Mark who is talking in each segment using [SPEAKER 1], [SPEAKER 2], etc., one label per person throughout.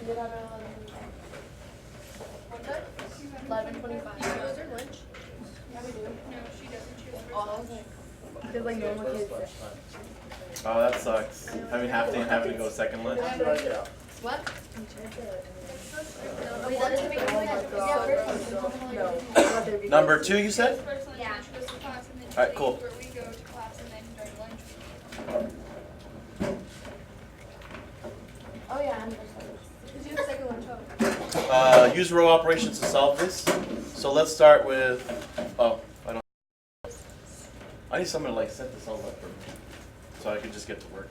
[SPEAKER 1] did have an 11:25.
[SPEAKER 2] You go to lunch?
[SPEAKER 1] Yeah, we do.
[SPEAKER 2] No, she doesn't. She goes
[SPEAKER 1] Oh, I was like, there's like normal kids.
[SPEAKER 3] Oh, that sucks. Having half day and having to go second lunch.
[SPEAKER 1] What?
[SPEAKER 3] Number 2, you said?
[SPEAKER 2] Yeah. She goes to class and then she
[SPEAKER 3] Alright, cool.
[SPEAKER 2] leaves where we go to class and then during lunch.
[SPEAKER 1] Oh yeah, I'm just do the second one.
[SPEAKER 3] Use row operations to solve this. So let's start with, I need someone to like set this all up for me, so I can just get to work.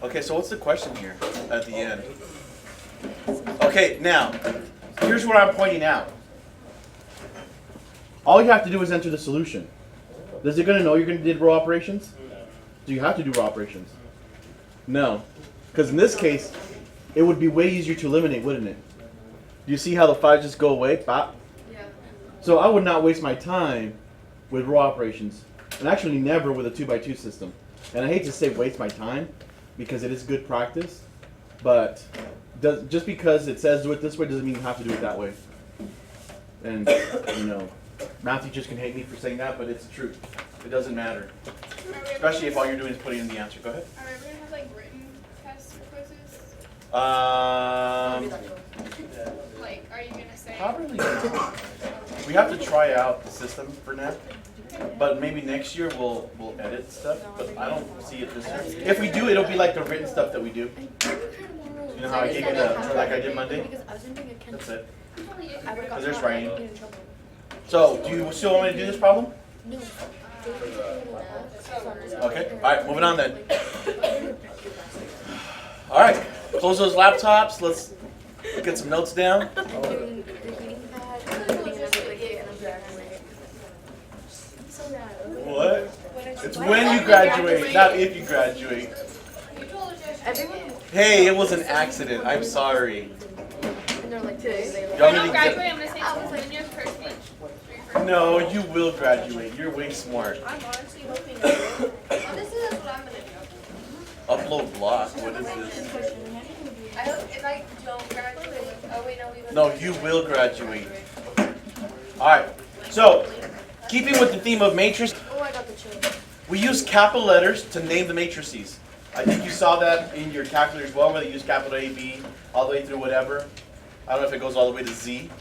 [SPEAKER 3] Okay, so what's the question here at the end? Okay, now, here's what I'm pointing out. All you have to do is enter the solution. Is it going to know you're going to do row operations? Do you have to do row operations? No. Because in this case, it would be way easier to eliminate, wouldn't it? Do you see how the 5 just go away? Bop.
[SPEAKER 2] Yeah.
[SPEAKER 3] So I would not waste my time with row operations. And actually never with a 2x2 system. And I hate to say waste my time, because it is good practice. But just because it says do it this way doesn't mean you have to do it that way. And, you know, math teachers can hate me for saying that, but it's the truth. It doesn't matter. Especially if all you're doing is putting in the answer. Go ahead.
[SPEAKER 2] Are we gonna have like written tests or quizzes? Like, are you gonna say?
[SPEAKER 3] Probably not. We have to try out the system for now. But maybe next year we'll edit stuff. But I don't see it this year. If we do, it'll be like the written stuff that we do. You know how I gave you the, like I did Monday? That's it. Because there's writing. So, do you still want me to do this problem?
[SPEAKER 1] No.
[SPEAKER 3] Okay. All right, moving on then. All right, close those laptops. Let's get some notes down. What? It's when you graduate, not if you graduate. Hey, it was an accident. I'm sorry.
[SPEAKER 1] And they're like today.
[SPEAKER 3] You want
[SPEAKER 2] I
[SPEAKER 3] me
[SPEAKER 2] don't
[SPEAKER 3] to
[SPEAKER 2] graduate.
[SPEAKER 3] get-
[SPEAKER 2] I'm gonna say something. Then you have first speech.
[SPEAKER 3] No, you will graduate. You're way smart.
[SPEAKER 1] I'm honestly hoping I will. Honestly, that's what I'm gonna do.
[SPEAKER 3] Upload block. What is this?
[SPEAKER 1] I hope if I don't graduate. Oh wait, no, we will.
[SPEAKER 3] No, you will graduate. All right. So, keeping with the theme of matrix,
[SPEAKER 1] Oh, I got the chill.
[SPEAKER 3] we use capital letters to name the matrices. I think you saw that in your calculator as well, where they use capital A, B, all the way through whatever. I don't know if it goes all the way to Z.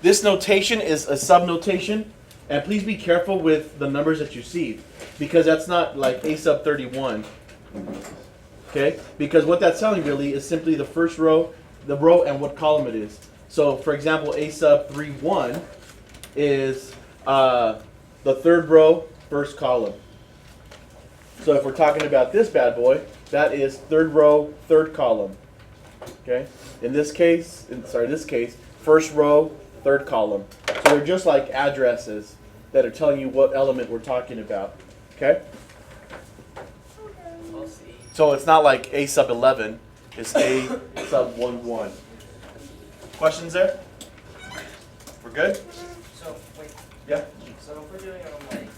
[SPEAKER 3] This notation is a subnotation, and please be careful with the numbers that you see, because that's not like A sub 31. Okay? Because what that's telling really is simply the first row, the row, and what column it is. So, for example, A sub 31 is the third row, first column. So if we're talking about this bad boy, that is third row, third column. Okay? In this case, first row, third column. So they're just like addresses that are telling you what element we're talking about. Okay? So it's not like A sub 11, it's A sub 11. Questions there? We're good?
[SPEAKER 4] So, wait.
[SPEAKER 3] Yeah?
[SPEAKER 4] So if we're doing like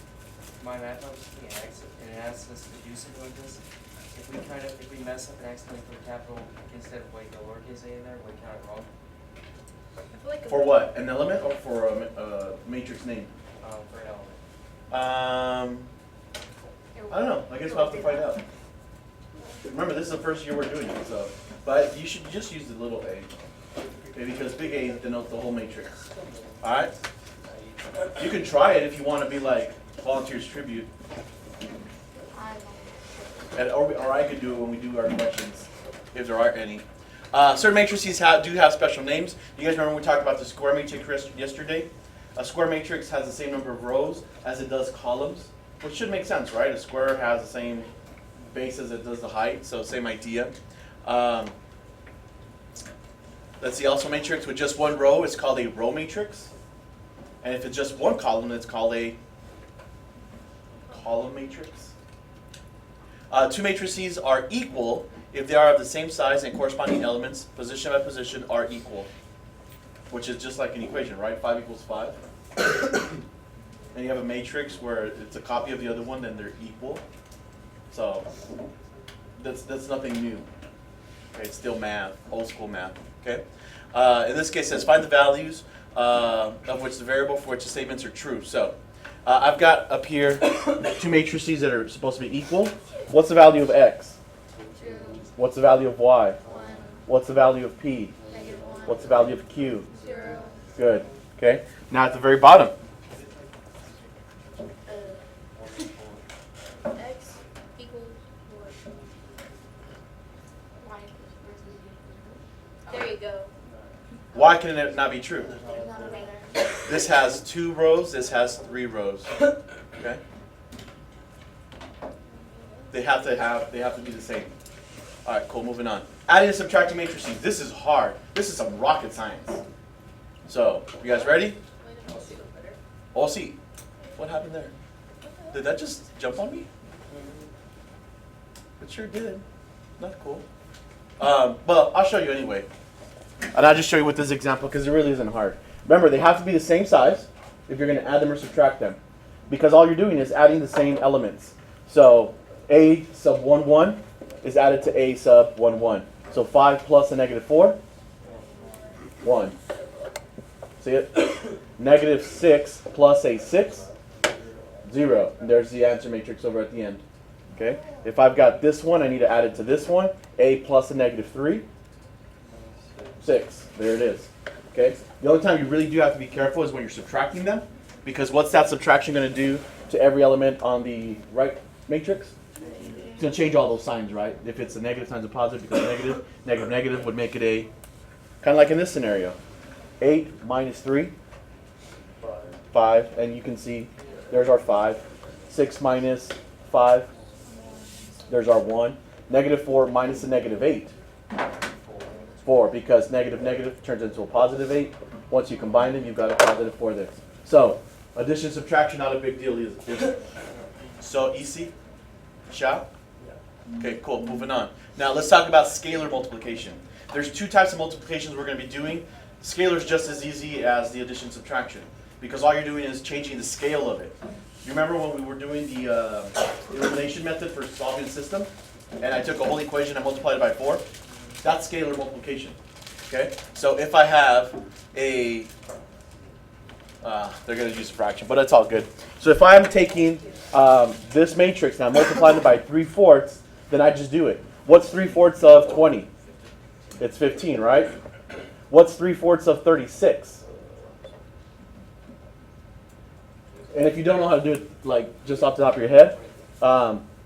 [SPEAKER 4] my math problems with the X and it asks us to do something like this, if we mess up and accidentally put capital instead of like a lowercase a in there, we count it wrong.
[SPEAKER 3] For what? An element or for a matrix name?
[SPEAKER 4] For an element.
[SPEAKER 3] I don't know. I guess we'll have to find out. Remember, this is the first year we're doing it, so. But you should just use the little a. Okay, because big A denotes the whole matrix. Alright? You can try it if you want to be like volunteers tribute. Or I could do it when we do our questions, if there are any. Certain matrices do have special names. You guys remember we talked about the square matrix yesterday? A square matrix has the same number of rows as it does columns, which should make sense, right? A square has the same base as it does the height, so same idea. Let's see, also matrix with just one row is called a row matrix. And if it's just one column, it's called a column matrix. Two matrices are equal if they are of the same size and corresponding elements, position by position, are equal. Which is just like an equation, right? 5 equals 5. And you have a matrix where it's a copy of the other one, then they're equal. So that's nothing new. Okay, it's still math, old school math. Okay. In this case, it says find the values of which the variable for which the statements are true. So I've got up here two matrices that are supposed to be equal. What's the value of x?
[SPEAKER 2] 2,
[SPEAKER 3] What's the value of y?
[SPEAKER 2] 1,
[SPEAKER 3] What's the value of p?
[SPEAKER 2] -1,
[SPEAKER 3] What's the value of q?
[SPEAKER 2] 0.
[SPEAKER 3] Good. Okay. Now at the very bottom.
[SPEAKER 2] X equals what? Y equals
[SPEAKER 1] There you go.
[SPEAKER 3] Why can it not be true?
[SPEAKER 1] There's not over there.
[SPEAKER 3] This has 2 rows. This has 3 rows. Okay. They have to be the same. All right. Cool. Moving on. Adding and subtracting matrices. This is hard. This is some rocket science. So, you guys ready? Oh, see. What happened there? Did that just jump on me? It sure did. Not cool. But I'll show you anyway. And I'll just show you with this example because it really isn't hard. Remember, they have to be the same size if you're going to add them or subtract them. Because all you're doing is adding the same elements. So, A sub 1, 1 is added to A sub 1, 1. So 5 plus a -4, 1. See it? -6 plus a 6, 0. And there's the answer matrix over at the end. Okay? If I've got this one, I need to add it to this one. A plus a -3, 6. There it is. Okay? The only time you really do have to be careful is when you're subtracting them. Because what's that subtraction going to do to every element on the right matrix? It's going to change all those signs, right? If it's a negative times a positive, because negative, negative, negative would make it a, kind of like in this scenario. 8 minus 3, 5, and you can see there's our 5. 6 minus 5, there's our 1. -4 minus a -8, 4, because negative, negative turns into a positive 8. Once you combine them, you've got a positive 4 there. So, addition, subtraction, not a big deal, is it? So easy? Shall? Okay, cool, moving on. Now let's talk about scalar multiplication. There's 2 types of multiplications we're going to be doing. Scalar is just as easy as the addition subtraction because all you're doing is changing the scale of it. You remember when we were doing the elimination method for solving the system and I took a whole equation and multiplied it by 4? That's scalar multiplication. Okay? So if I have a, they're going to use a fraction, but it's all good. So if I'm taking this matrix and I'm multiplying it by 3/4, then I just do it. What's 3/4 of 20? It's 15, right? What's 3/4 of 36? And if you don't know how to do it, like just off the top of your head,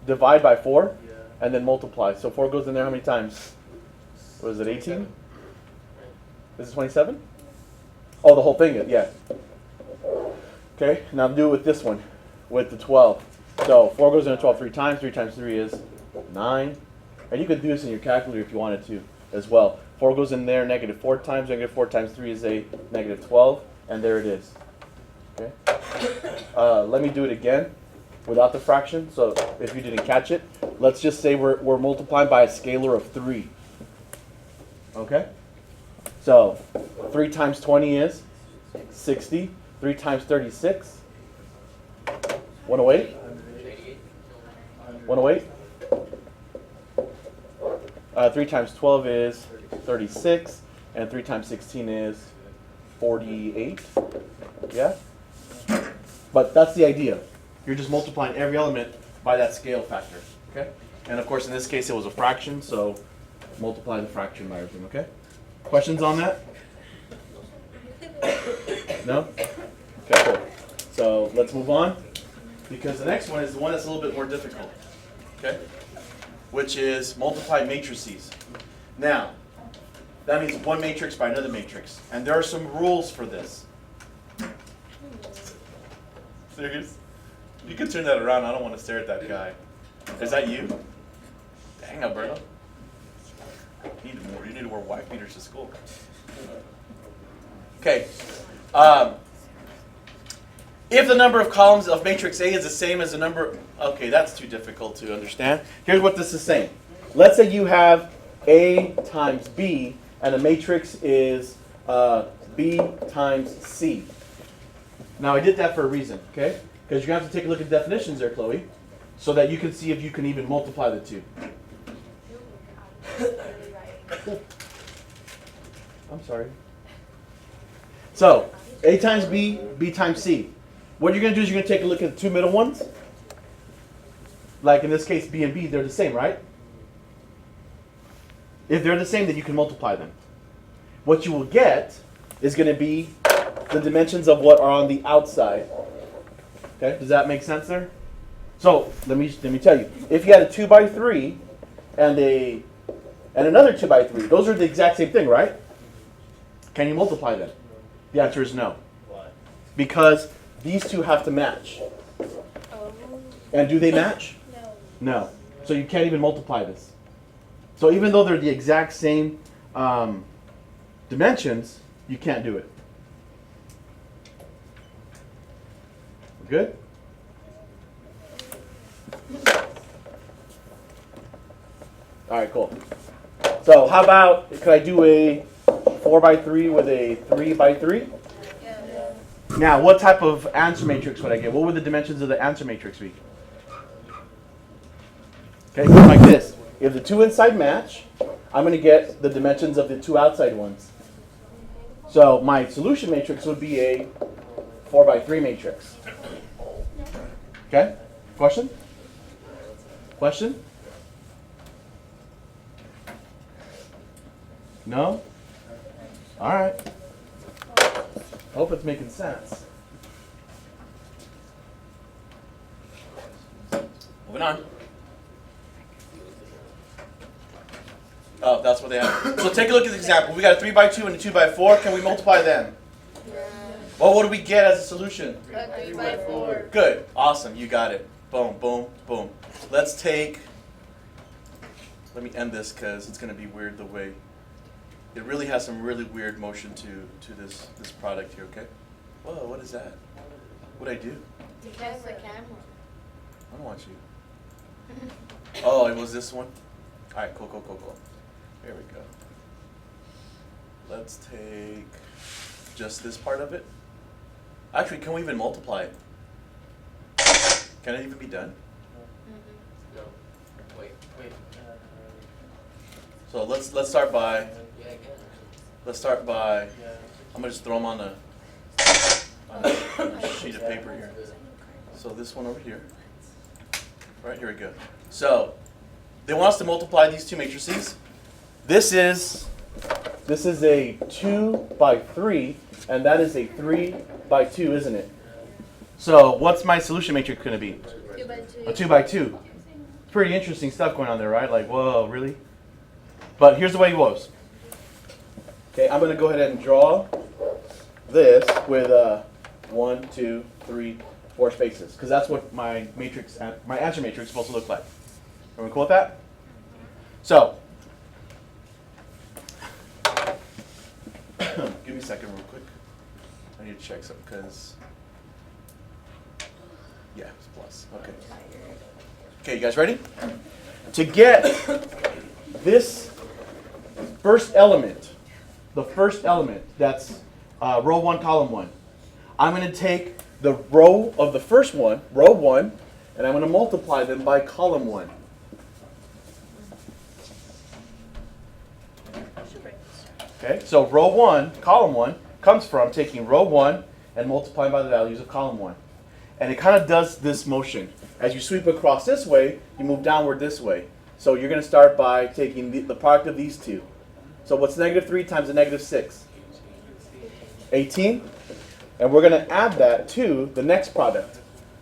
[SPEAKER 3] divide by 4 and then multiply. So 4 goes in there how many times? What is it, 18? Is it 27? Oh, the whole thing, yeah. Okay, now do it with this one, with the 12. So 4 goes into 12 3 times. 3 times 3 is 9. And you could do this in your calculator if you wanted to as well. 4 goes in there, -4 times. -4 times 3 is a -12. And there it is. Okay. Let me do it again without the fraction. So if you didn't catch it, let's just say we're multiplying by a scalar of 3. Okay? So 3 times 20 is 60. 3 times 36, 108? 108? 3 times 12 is 36, and 3 times 16 is 48. Yeah? But that's the idea. You're just multiplying every element by that scale factor. Okay? And of course, in this case, it was a fraction, so multiply the fraction by everything. Okay? Questions on that? No? Okay, cool. So let's move on, because the next one is the one that's a little bit more difficult. Okay? Which is multiply matrices. Now, that means one matrix by another matrix. And there are some rules for this. Serious? You can turn that around. I don't want to stare at that guy. Is that you? Dang, Alberto. You need to wear white beaters to school. Okay. If the number of columns of matrix A is the same as the number... Okay, that's too difficult to understand. Here's what this is saying. Let's say you have A times B, and the matrix is B times C. Now, I did that for a reason, okay? Because you're going to have to take a look at definitions there, Chloe. so that you can see if you can even multiply the two. I'm sorry. So, A times B, B times C. What you're going to do is you're going to take a look at the two middle ones. Like in this case, B and B, they're the same, right? If they're the same, then you can multiply them. What you will get is going to be the dimensions of what are on the outside. Okay, does that make sense there? So, let me tell you. If you had a 2 by 3 and another 2 by 3, those are the exact same thing, right? Can you multiply them? The answer is no.
[SPEAKER 4] Why?
[SPEAKER 3] Because these two have to match. And do they match? No. So you can't even multiply this. So even though they're the exact same dimensions, you can't do it. Good? All right, cool. So how about, could I do a 4 by 3 with a 3 by 3?
[SPEAKER 2] Yeah.
[SPEAKER 3] Now, what type of answer matrix would I get? What would the dimensions of the answer matrix be? Okay, like this. If the two inside match, I'm going to get the dimensions of the two outside ones. So my solution matrix would be a 4 by 3 matrix. Okay? Question? Question? No? All right. Hope it's making sense. Moving on. Oh, that's what they have. So take a look at the example. We got a 3 by 2 and a 2 by 4. Can we multiply them? Well, what do we get as a solution?
[SPEAKER 2] A 3 by 4.
[SPEAKER 3] Good. Awesome. You got it. Boom, boom, boom. Let's take... Let me end this because it's going to be weird the way... It really has some really weird motion to this product here, okay? Whoa, what is that? What'd I do?
[SPEAKER 2] That's the camera.
[SPEAKER 3] I don't want you. Oh, it was this one? All right, cool. Here we go. Let's take just this part of it. Actually, can we even multiply it? Can it even be done?
[SPEAKER 4] No. Wait.
[SPEAKER 3] So let's start by,
[SPEAKER 4] Yeah, I can.
[SPEAKER 3] let's start by,
[SPEAKER 4] Yeah.
[SPEAKER 3] I'm gonna just throw them on a sheet of paper here. So this one over here. Right, here we go. So they want us to multiply these two matrices. This is a 2 by 3, and that is a 3 by 2, isn't it? So what's my solution matrix going to be?
[SPEAKER 2] 2 by 2.
[SPEAKER 3] A 2 by 2. Pretty interesting stuff going on there, right? Like, whoa, really? But here's the way it goes. Okay, I'm going to go ahead and draw this with 1, 2, 3, 4 spaces, because that's what my matrix, my answer matrix is supposed to look like. Are we cool with that? So, give me a second real quick. I need to check something because, yeah, it's plus. Okay. Okay, you guys ready? To get this first element, the first element, that's row 1, column 1, I'm going to take the row of the first one, row 1, and I'm going to multiply them by column 1. Okay, so row 1, column 1, comes from taking row 1 and multiplying by the values of column 1. And it kind of does this motion. As you sweep across this way, you move downward this way. So you're going to start by taking the product of these two. So what's negative 3 times a negative 6? 18. And we're going to add that to the next product.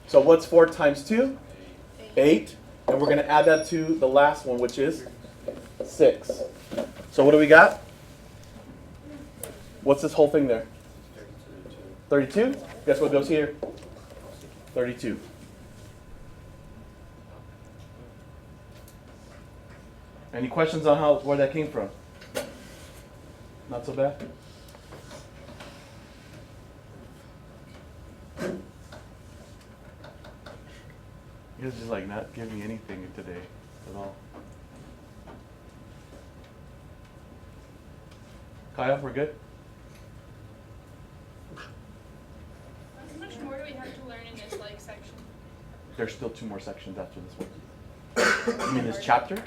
[SPEAKER 3] So what's 4 times 2? 8. And we're going to add that to the last one, which is 6. So what do we got? What's this whole thing there? 32? Guess what goes here? 32. Any questions on where that came from? Not so bad? You guys just like not giving me anything today at all. Kyle, we're good?
[SPEAKER 5] How much more do we have to learn in this section?
[SPEAKER 3] there's still 2 more sections after this one. You mean this chapter?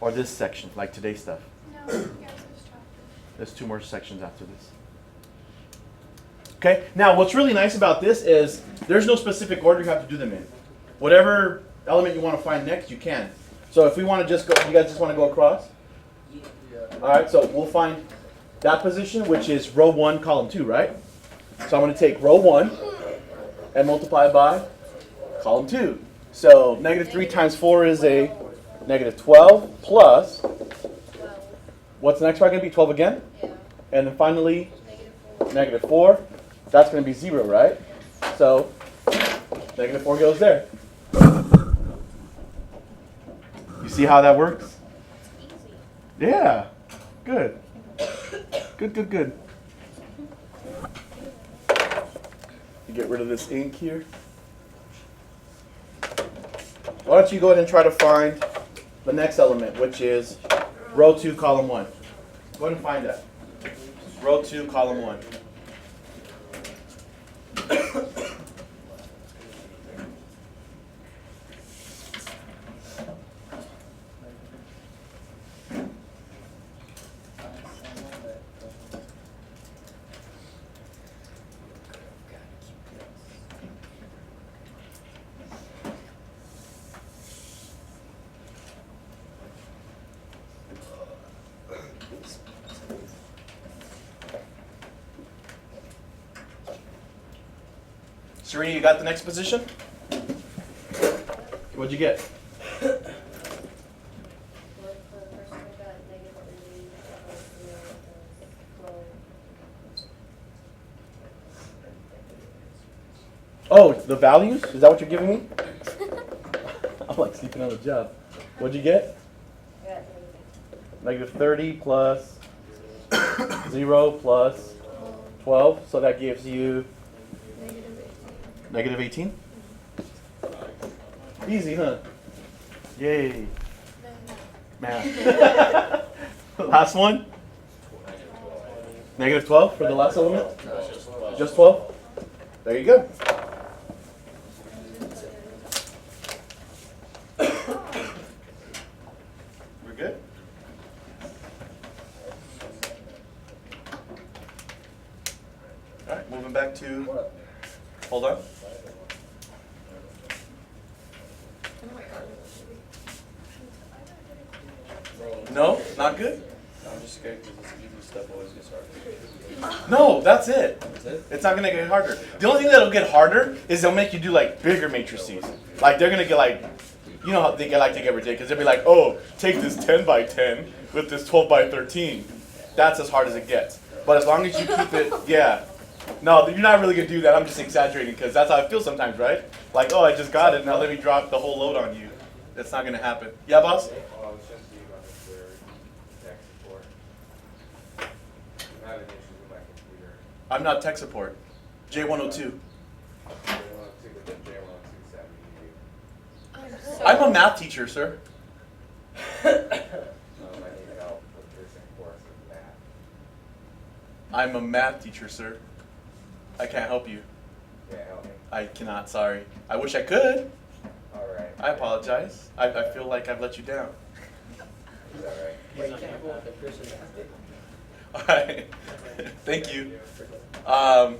[SPEAKER 3] Or this section, like today's stuff?
[SPEAKER 1] No, yeah, it's this chapter.
[SPEAKER 3] There's 2 more sections after this. Okay, now what's really nice about this is there's no specific order you have to do them in. Whatever element you want to find next, you can. So if we want to just go, you guys just want to go across? All right, so we'll find that position, which is row 1, column 2, right? So I'm going to take row 1 and multiply by column 2. So negative 3 times 4 is a negative 12 plus,
[SPEAKER 2] 12.
[SPEAKER 3] what's the next part going to be? 12 again?
[SPEAKER 2] Yeah.
[SPEAKER 3] And then finally,
[SPEAKER 2] -4.
[SPEAKER 3] negative 4. That's going to be 0, right? So negative 4 goes there. You see how that works?
[SPEAKER 2] It's easy.
[SPEAKER 3] Yeah. Good. Good. You get rid of this ink here. Why don't you go ahead and try to find the next element, which is row 2, column 1. Go ahead and find that. Row 2, column 1. Serena, you got the next position? What'd you get?
[SPEAKER 2] Well, for the first one, I got -3, 12.
[SPEAKER 3] Oh, the values? Is that what you're giving me? I'm like sleeping on the job. What'd you get?
[SPEAKER 2] I got
[SPEAKER 3] Negative 30 plus 0 plus 12. So that gives you negative 18. Easy, huh? Yay. Math. Last one? Negative 12 for the last element? Just 12? There you go. We're good? All right, moving back to, hold on. No, not good?
[SPEAKER 5] I'm just scared because this easy stuff always gets harder.
[SPEAKER 3] No, that's it.
[SPEAKER 5] That's it?
[SPEAKER 3] It's not gonna get harder. The only thing that'll get harder is they'll make you do like bigger matrices. Like they're gonna get like, you know how they get like to get ridiculous. They'll be like, oh, take this 10 by 10 with this 12 by 13. That's as hard as it gets. But as long as you keep it, yeah. No, you're not really gonna do that. I'm just exaggerating because that's how I feel sometimes, right? Like, oh, I just got it. Now let me drop the whole load on you. That's not gonna happen. Yeah, boss?
[SPEAKER 6] Well, I was just seeing on their tech support. I'm having issues with my computer.
[SPEAKER 3] I'm not tech support. J102.
[SPEAKER 6] J102 with the J102
[SPEAKER 3] I'm a math teacher, sir.
[SPEAKER 6] I need help with this course of math.
[SPEAKER 3] I'm a math teacher, sir. I can't help you.
[SPEAKER 6] Can't help me.
[SPEAKER 3] I cannot, sorry. I wish I could.
[SPEAKER 6] Alright.
[SPEAKER 3] I apologize. I feel like I've let you down.
[SPEAKER 6] Is that right?
[SPEAKER 3] All right. Thank you. I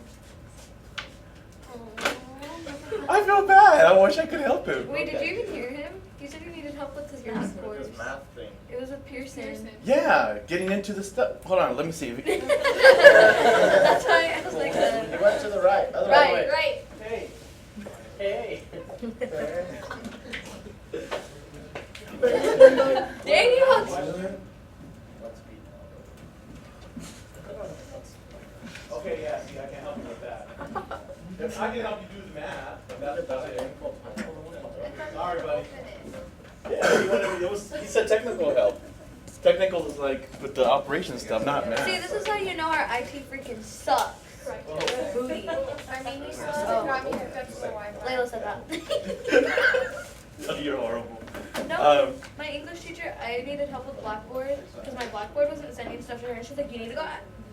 [SPEAKER 3] feel bad. I wish I could help him.
[SPEAKER 1] Wait, did you even hear him? He said he needed help with his math scores.
[SPEAKER 5] math thing.
[SPEAKER 1] It was with Pearson.
[SPEAKER 3] Yeah, getting into the stuff. Hold on, let me see.
[SPEAKER 1] That's why I was like,
[SPEAKER 5] He went to the right. Other
[SPEAKER 1] right,
[SPEAKER 5] way.
[SPEAKER 1] right.
[SPEAKER 5] Hey. Hey.
[SPEAKER 1] Dang you!
[SPEAKER 3] Okay, yeah, see, I can help you with that. If I can help you do the math, that's about it. Sorry, buddy. Yeah, he said technical help. Technical is like with the operation stuff, not math.
[SPEAKER 1] See, this is how you know our IT freaking sucks. Booty.
[SPEAKER 2] I mean, you still haven't got me hooked up to the Wi-Fi.
[SPEAKER 1] Layla said that.
[SPEAKER 3] You're horrible.
[SPEAKER 1] No, my English teacher, I needed help with Blackboard because my Blackboard wasn't sending stuff to her, and she's like, you need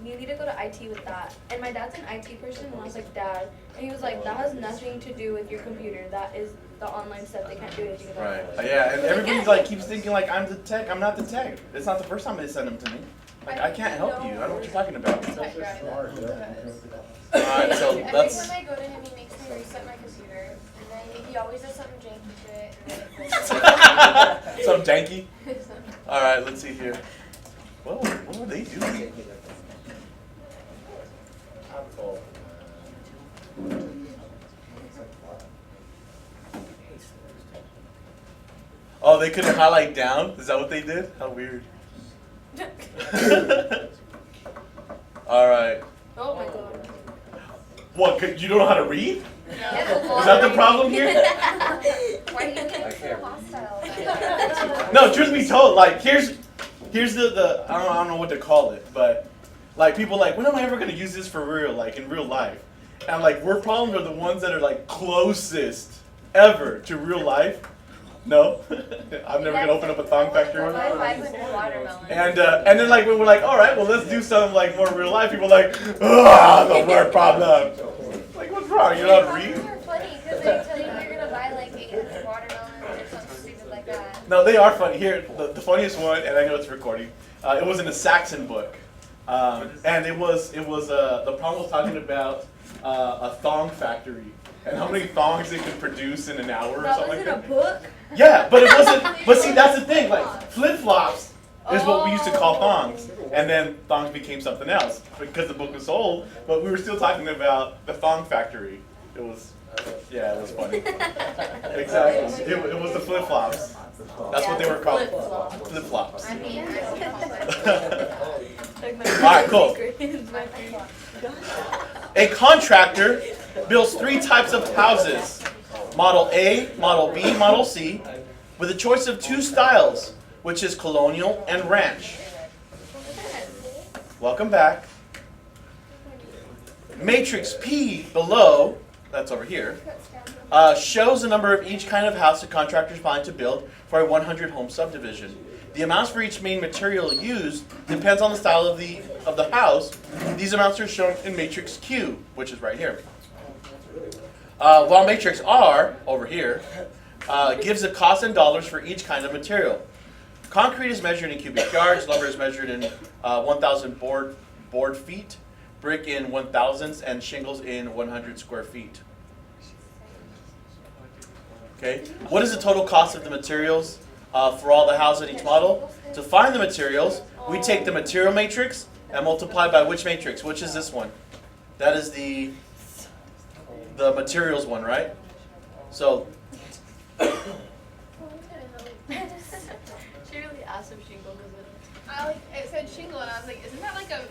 [SPEAKER 1] you need to go to IT with that. And my dad's an IT person, and I was like, Dad. And he was like, that has nothing to do with your computer. That is the online stuff. They can't do anything about
[SPEAKER 3] Right.
[SPEAKER 1] it.
[SPEAKER 3] Yeah, and everybody's like keeps thinking like I'm the tech. I'm not the tech. It's not the first time they send them to me. Like I can't help you. I don't know what you're talking about.
[SPEAKER 2] Tech guy.
[SPEAKER 3] Alright, so
[SPEAKER 2] Every
[SPEAKER 3] let's.
[SPEAKER 2] time I go to him, he makes me reset my computer, and then he always does something janky to it, and then it
[SPEAKER 3] Some janky.
[SPEAKER 2] goes.
[SPEAKER 3] Alright, let's see here. What are they doing? Oh, they couldn't highlight down? Is that what they did? How weird. Alright.
[SPEAKER 1] Oh my god.
[SPEAKER 3] What, you don't know how to read?
[SPEAKER 1] Yeah.
[SPEAKER 3] Is that the problem here?
[SPEAKER 2] Why are you getting so hostile?
[SPEAKER 3] No, truth be told, like here's the I don't know what to call it, but like people like, when am I ever gonna use this for real, like in real life? And like we're probably are the ones that are like closest ever to real life. No, I'm never gonna open up a thong factory one.
[SPEAKER 2] Buy 500 watermelons.
[SPEAKER 3] And then like when we're like, all right, well let's do something like more real life. People are like, the word problem. Like what's wrong? You know how to read?
[SPEAKER 2] Are funny because they tell you you're gonna buy like 800 watermelons or something stupid like that.
[SPEAKER 3] No, they are funny. Here, the funniest one, and I know it's recording. It was in a Saxon book, and it was the problem was talking about a thong factory and how many thongs it could produce in an hour or
[SPEAKER 1] That
[SPEAKER 3] something
[SPEAKER 1] was
[SPEAKER 3] like
[SPEAKER 1] in a
[SPEAKER 3] that.
[SPEAKER 1] book?
[SPEAKER 3] Yeah, but it wasn't. But see, that's the thing. Like flip flops is what we used to call thongs, and then thongs became something else because the book was sold. But we were still talking about the thong factory. It was. Yeah, it was funny. Exactly. It was the flip flops. That's what they were called.
[SPEAKER 1] Flip-flops.
[SPEAKER 3] Flip flops.
[SPEAKER 2] I mean,
[SPEAKER 3] Alright, cool. A contractor builds 3 types of houses: Model A, Model B, Model C, with a choice of 2 styles, which is colonial and ranch. Welcome back. Matrix P below, that's over here, shows the number of each kind of house the contractor is planning to build for a 100 home subdivision. The amounts for each main material used depends on the style of the house. These amounts are shown in matrix Q, which is right here. While matrix R, over here, gives the cost in dollars for each kind of material. Concrete is measured in cubic yards, lumber is measured in 1,000 board feet, brick in 1,000s, and shingles in 100 square feet. Okay, what is the total cost of the materials for all the houses in each model? To find the materials, we take the material matrix and multiply by which matrix? Which is this one? That is the materials one, right? So,
[SPEAKER 1] She really asked if shingles is it.
[SPEAKER 7] It said shingle, and I was like, isn't that like a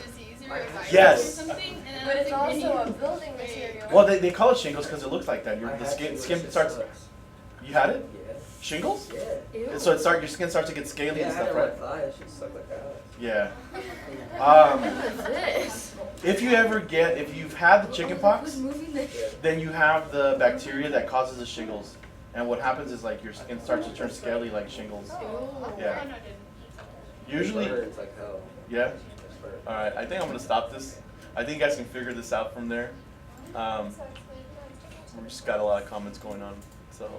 [SPEAKER 7] disease or a virus
[SPEAKER 3] Yes.
[SPEAKER 7] or something? And then
[SPEAKER 2] but
[SPEAKER 7] I was
[SPEAKER 2] it's
[SPEAKER 7] like,
[SPEAKER 2] also a building material.
[SPEAKER 3] well, they call it shingles because it looks like that. The skin starts. You had it? Shingles?
[SPEAKER 1] Ew.
[SPEAKER 3] And so your skin starts to get scaly and stuff, right? Yeah.
[SPEAKER 1] What is this?
[SPEAKER 3] If you've had the chicken pox,
[SPEAKER 1] Who's moving this?
[SPEAKER 3] then you have the bacteria that causes the shingles. And what happens is like your skin starts to turn scaly like shingles. Yeah. Usually, yeah. All right. I think I'm gonna stop this. I think you guys can figure this out from there. We just got a lot of comments going on, so.